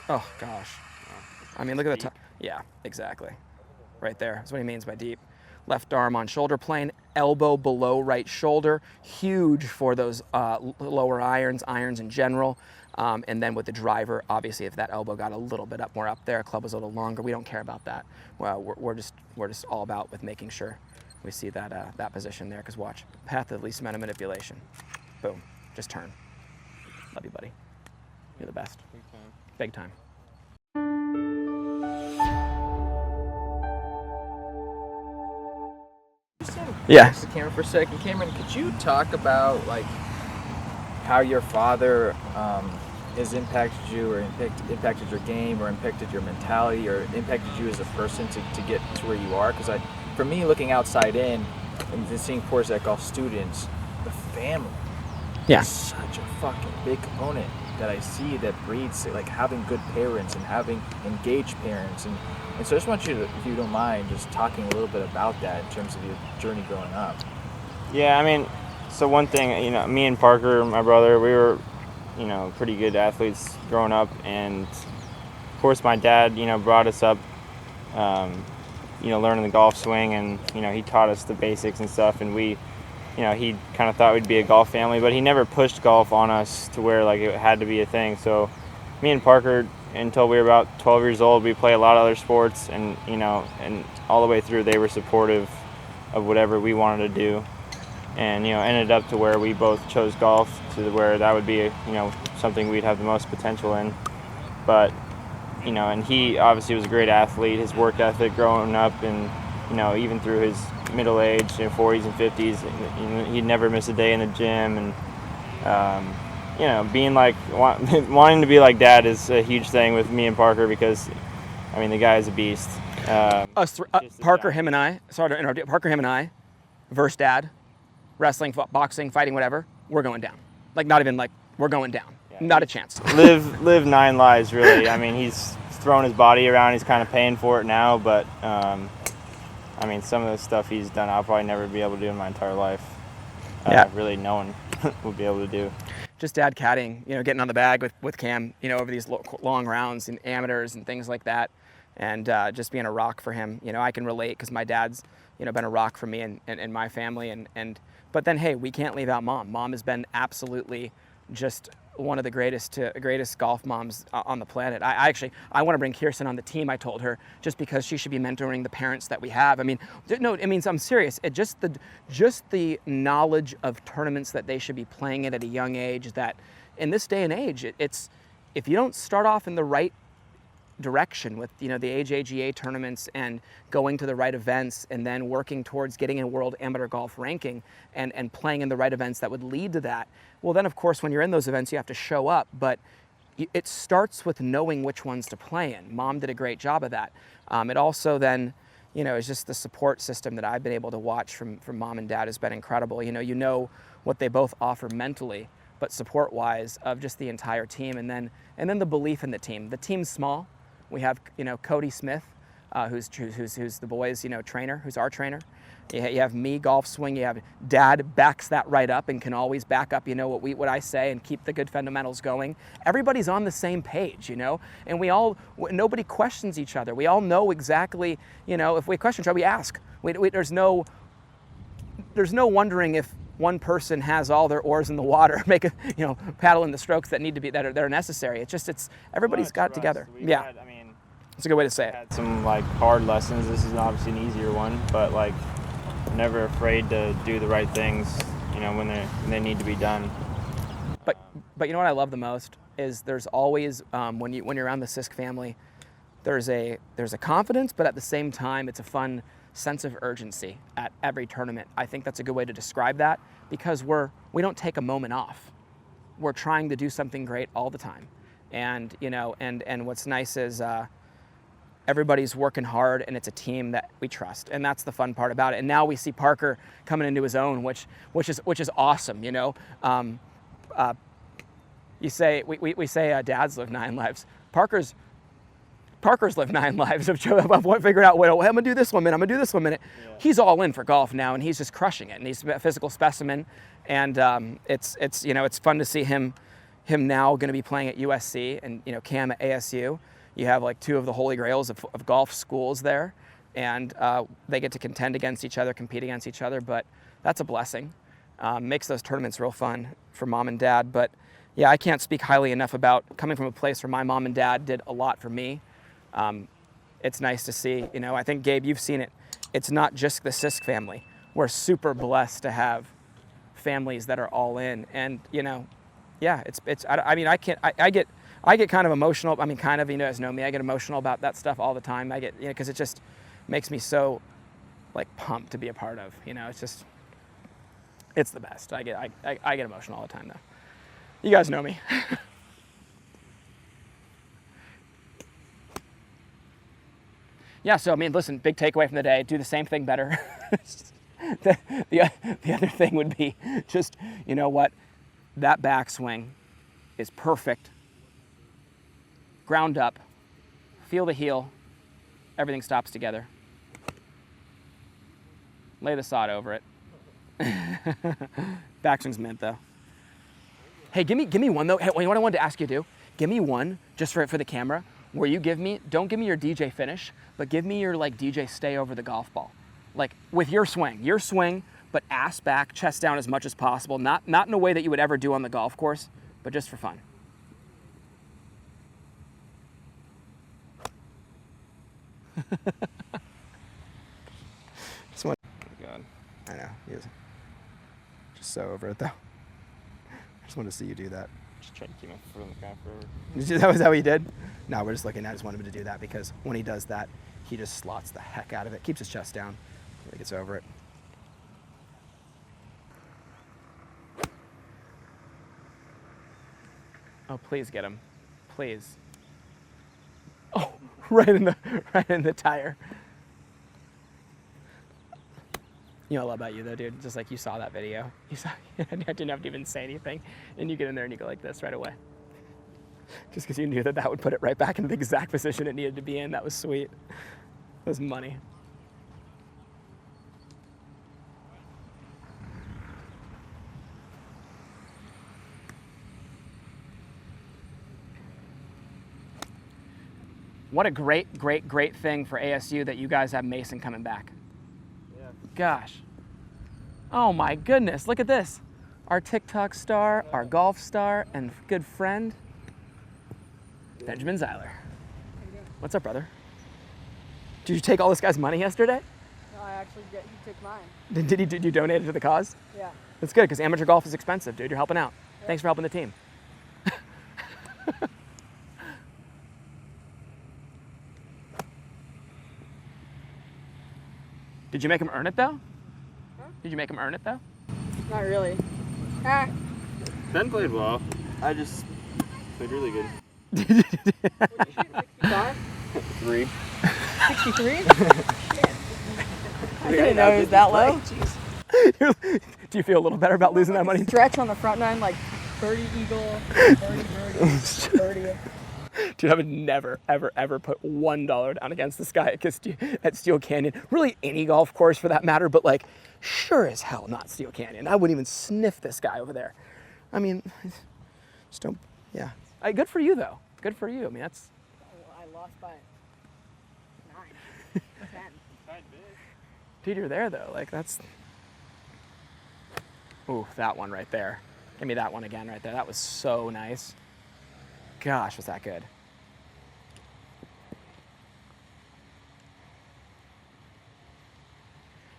Oh, gosh. I mean, look at the top. Yeah, exactly. Right there. That's what he means by deep. Left arm on shoulder plane, elbow below right shoulder. Huge for those lower irons in general. And then with the driver, obviously, if that elbow got a little bit up, more up there, club was a little longer, we don't care about that. Well, we're just all about with making sure we see that position there. Because watch, path of least amount of manipulation. Boom, just turn. Love you, buddy. You're the best. Big time. Yeah. The camera for a second. Cameron, could you talk about like how your father has impacted you, or impacted your game, or impacted your mentality, or impacted you as a person to get to where you are? Because for me, looking outside in and seeing Porzak golf students, the family is such a fucking big component that I see that breeds like having good parents and having engaged parents, and so I just want you to, if you don't mind, just talking a little bit about that in terms of your journey growing up. Yeah, I mean, so one thing, you know, me and Parker, my brother, we were, you know, pretty good athletes growing up, and of course my dad, you know, brought us up, you know, learning the golf swing, and, you know, he taught us the basics and stuff, and we, you know, he kind of thought we'd be a golf family, but he never pushed golf on us to where like it had to be a thing. So me and Parker, until we were about 12 years old, we played a lot of other sports, and, you know, and all the way through they were supportive of whatever we wanted to do, and, you know, ended up to where we both chose golf, to where that would be, you know, something we'd have the most potential in. But, you know, and he obviously was a great athlete. His work ethic growing up, and, you know, even through his middle age, you know, 40s and 50s, he'd never miss a day in the gym, and you know, being like wanting to be like Dad is a huge thing with me and Parker, because I mean the guy is a beast. Parker, him and I. Sorry to interrupt. Parker, him and I, versus Dad, wrestling, boxing, fighting, whatever. We're going down. Like, not even like, we're going down. Yeah, not a chance. live 9 lives, really. I mean, he's thrown his body around. He's kind of paying for it now, but I mean, some of the stuff he's done, I'll probably never be able to do in my entire life. Really, no one would be able to do. Just Dad caddying, you know, getting on the bag with Cam, you know, over these long rounds and amateurs and things like that, and just being a rock for him. You know, I can relate because my dad's, you know, been a rock for me and my family, and but then, hey, we can't leave out Mom. Mom has been absolutely just one of the greatest golf moms on the planet. I want to bring Kirsten on the team, I told her, just because she should be mentoring the parents that we have. I mean, no, it means I'm serious. Just the knowledge of tournaments that they should be playing at a young age, that in this day and age, it's if you don't start off in the right direction with, you know, the AJGA tournaments and going to the right events, and then working towards getting a world amateur golf ranking and playing in the right events that would lead to that. Well, then of course when you're in those events you have to show up, but it starts with knowing which ones to play in. Mom did a great job of that. It also then, you know, is just the support system that I've been able to watch from Mom and Dad has been incredible. You know what they both offer mentally, but support wise of just the entire team, and then the belief in the team. The team's small. We have, you know, Cody Smith, who's the boys', you know, trainer, who's our trainer. You have me, golf swing. You have Dad backs that right up and can always back up, you know, what I say and keep the good fundamentals going. Everybody's on the same page, you know, and nobody questions each other. We all know exactly, you know, if we question each other, we ask. There's no wondering if one person has all their oars in the water, paddle in the strokes that are necessary. It's everybody's got it together. Yeah. It's a good way to say it. Had some like hard lessons. This is obviously an easier one, but like never afraid to do the right things, you know, when they need to be done. But you know what I love the most is there's always when you're around the Sisk family, there's a confidence, but at the same time it's a fun sense of urgency at every tournament. I think that's a good way to describe that, because we don't take a moment off. We're trying to do something great all the time, and you know, and what's nice is everybody's working hard, and it's a team that we trust, and that's the fun part about it. And now we see Parker coming into his own, which is awesome. You know, we say dads live 9 lives. Parker's lived 9 lives of figuring out, well, I'm gonna do this 1 minute, I'm gonna do this 1 minute. Yeah. He's all in for golf now, and he's just crushing it, and he's a physical specimen, and it's fun to see him, him now going to be playing at USC and, you know, Cam at ASU. You have like two of the holy grails of golf schools there, and they get to contend against each other, compete against each other, but that's a blessing. Makes those tournaments real fun for mom and dad. But yeah, I can't speak highly enough about coming from a place where my mom and dad did a lot for me. It's nice to see, you know, I think, Gabe, you've seen it. It's not just the Sisk family. We're super blessed to have families that are all in. And, you know, yeah, I mean, I get kind of emotional. I mean, kind of, you guys know me, I get emotional about that stuff all the time. I get, you know, because it just makes me so, like, pumped to be a part of, you know, it's the best. I get emotional all the time, though. You guys know me. Yeah, so I mean, listen, big takeaway from the day, do the same thing better. the other thing would be just, you know what, that backswing is perfect. Ground up, feel the heel, everything stops together. Lay the sod over it. Backswing's mint though. Hey, give me one though. Hey, what I wanted to ask you to do, give me one just for the camera, where you don't give me your DJ finish, but give me your like DJ stay over the golf ball. Like with your swing, but ass back, chest down as much as possible. Not in a way that you would ever do on the golf course, but just for fun. This one, oh God, I know, he is just so over it though. I just wanted to see you do that. Just trying to keep my foot on the ground forever. Was that what you did? No, we're just looking. I just wanted him to do that because when he does that, he just slots the heck out of it, keeps his chest down, really gets over it. Oh, please get him, please. Oh, right in the tire. You know what I love about you though, dude? Just like you saw that video. I didn't have to even say anything. And you get in there and you go like this right away. Just because you knew that would put it right back into the exact position it needed to be in. That was sweet. That was money. What a great thing for ASU that you guys have Mason coming back. Gosh. Oh my goodness, look at this. Our TikTok star, our golf star, and good friend, Benjamin Zeiler. What's up, brother? Did you take all this guy's money yesterday? No, he took mine. Did you donate it to the cause? Yeah. That's good, because amateur golf is expensive, dude. You're helping out. Yeah. Thanks for helping the team. Did you make him earn it, though? Huh? Did you make him earn it, though? Not really. Ah. Ben played well. I just played really good. What did you shoot, 65? 3. 63? I didn't know it was that low. Jeez. Do you feel a little better about losing that money? Stretch on the front nine, like birdie eagle, birdie, birdie. Dude, I would never, ever put $1 down against this guy at Steel Canyon. Really any golf course for that matter, but like, sure as hell not Steel Canyon. I wouldn't even sniff this guy over there. I mean, just don't, yeah. Good for you though. Good for you. I mean, that's. Oh, I lost by 9, 10. Dude, you're there though. Like that's. Ooh, that one right there. Give me that one again right there. That was so nice. Gosh, was that good.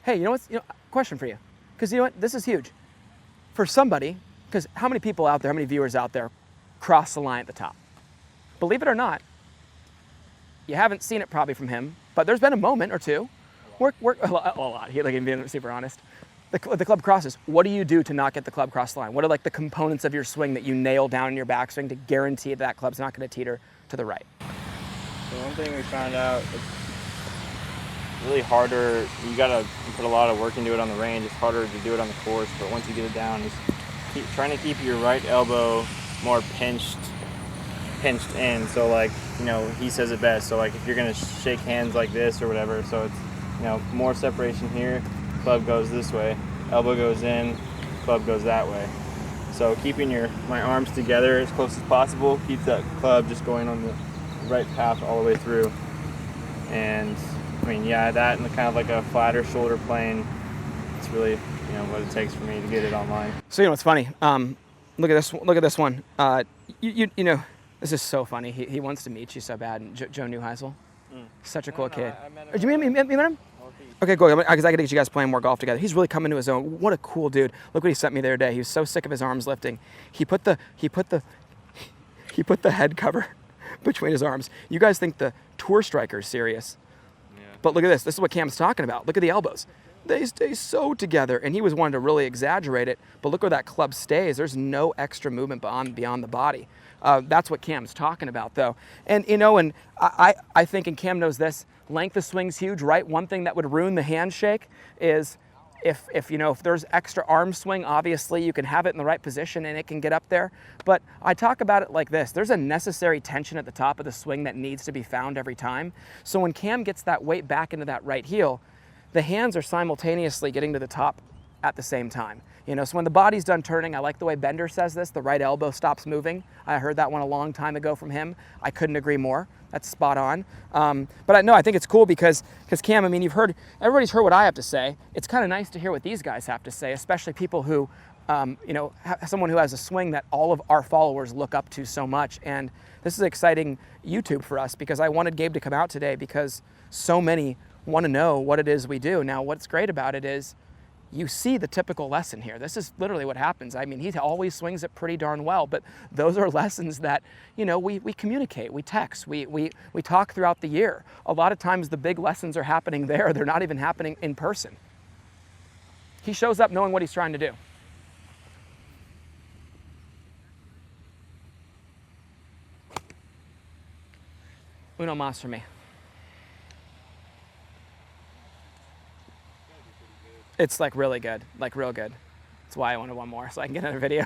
Hey, you know what's, question for you. Because you know what, this is huge. For somebody, because how many people out there, how many viewers out there cross the line at the top? Believe it or not, you haven't seen it probably from him, but there's been a moment or two. A lot. He like being super honest. The club crosses. What do you do to not get the club cross the line? What are like the components of your swing that you nail down in your backswing to guarantee that club's not going to teeter to the right? So one thing we found out, it's really harder. You gotta put a lot of work into it on the range. It's harder to do it on the course, but once you get it down, just trying to keep your right elbow more pinched in. So like, he says it best. So like if you're gonna shake hands like this or whatever, so it's, more separation here. Club goes this way, elbow goes in, club goes that way. So keeping my arms together as close as possible keeps that club just going on the right path all the way through. And I mean, yeah, that and kind of like a flatter shoulder plane, it's really, you know, what it takes for me to get it online. So you know what's funny? Look at this. Look at this one. You know, this is so funny. He wants to meet you so bad. And Joe Neuheisel, such a cool kid. I met him. Did you meet him? Okay, cool. Because I could get you guys playing more golf together. He's really coming to his own. What a cool dude. Look what he sent me the other day. He was so sick of his arms lifting. He put the head cover between his arms. You guys think the tour striker is serious. Yeah. But look at this. This is what Cam's talking about. Look at the elbows. They stay so together. And he was wanting to really exaggerate it. But look where that club stays. There's no extra movement beyond the body. That's what Cam's talking about, though. And, you know, and I think, and Cam knows this, length of swing's huge, right? One thing that would ruin the handshake is if there's extra arm swing, obviously you can have it in the right position and it can get up there. But I talk about it like this. There's a necessary tension at the top of the swing that needs to be found every time. So when Cam gets that weight back into that right heel, the hands are simultaneously getting to the top at the same time. You know, so when the body's done turning, I like the way Bender says this, the right elbow stops moving. I heard that one a long time ago from him. I couldn't agree more. That's spot on. But I think it's cool because Cam, I mean, everybody's heard what I have to say. It's kind of nice to hear what these guys have to say, especially people who, someone who has a swing that all of our followers look up to so much. And this is exciting YouTube for us because I wanted Gabe to come out today because so many want to know what it is we do. Now, what's great about it is you see the typical lesson here. This is literally what happens. I mean, he always swings it pretty darn well, but those are lessons that, you know, we communicate, we text, we talk throughout the year. A lot of times the big lessons are happening there. They're not even happening in person. He shows up knowing what he's trying to do. Uno mas for me. It's like really good, like real good. That's why I wanted one more so I can get another video.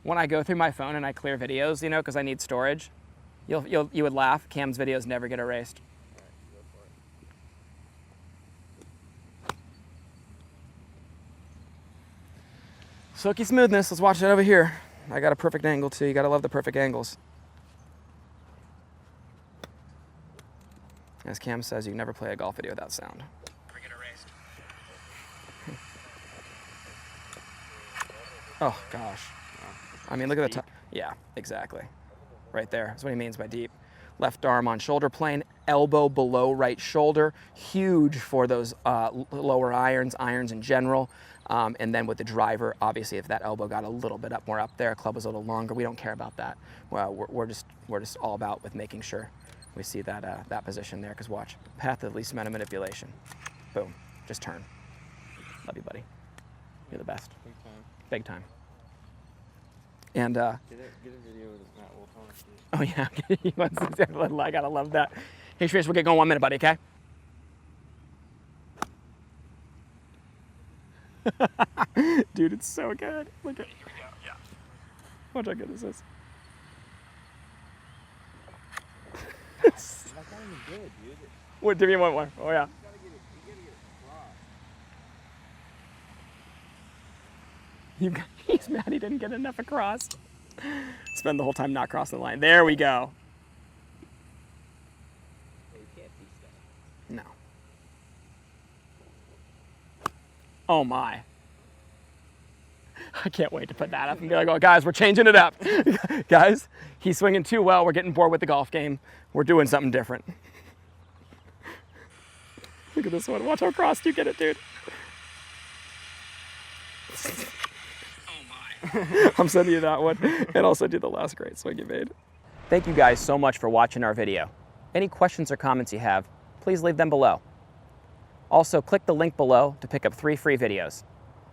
When I go through my phone and I clear videos, you know, because I need storage, you would laugh. Cam's videos never get erased. Silky smoothness. Let's watch it over here. I got a perfect angle too. You gotta love the perfect angles. As Cam says, you can never play a golf video without sound. Never get erased. Oh gosh. I mean, look at the top. Yeah, exactly. Right there. That's what he means by deep. Left arm on shoulder plane, elbow below right shoulder. Huge for those lower irons in general. And then with the driver, obviously, if that elbow got a little bit more up there, club was a little longer. We don't care about that. Well, we're just all about with making sure we see that position there. Because watch, path of least amount of manipulation. Boom, just turn. Love you, buddy. You're the best. Big time. Big time. And Get a video with Matt Wolf on it. oh yeah, he wants to. I gotta love that. Hey, Trace, we'll get going 1 minute, buddy. Okay. Dude, it's so good. Look at. Here we go. Yeah. Watch how good this is. That's not even good, dude. What? Give me one more. Oh yeah. You gotta get it across. He's mad he didn't get enough across. Spend the whole time not crossing the line. There we go. You can't teach that. No. Oh my. I can't wait to put that up and be like, oh guys, we're changing it up. Guys, he's swinging too well. We're getting bored with the golf game. We're doing something different. Look at this one. Watch how crossed you get it, dude. I'm sending you that one, and I'll send you the last great swing you made. Thank you guys so much for watching our video. Any questions or comments you have, please leave them below. Also, click the link below to pick up 3 free videos.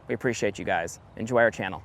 We appreciate you guys. Enjoy our channel.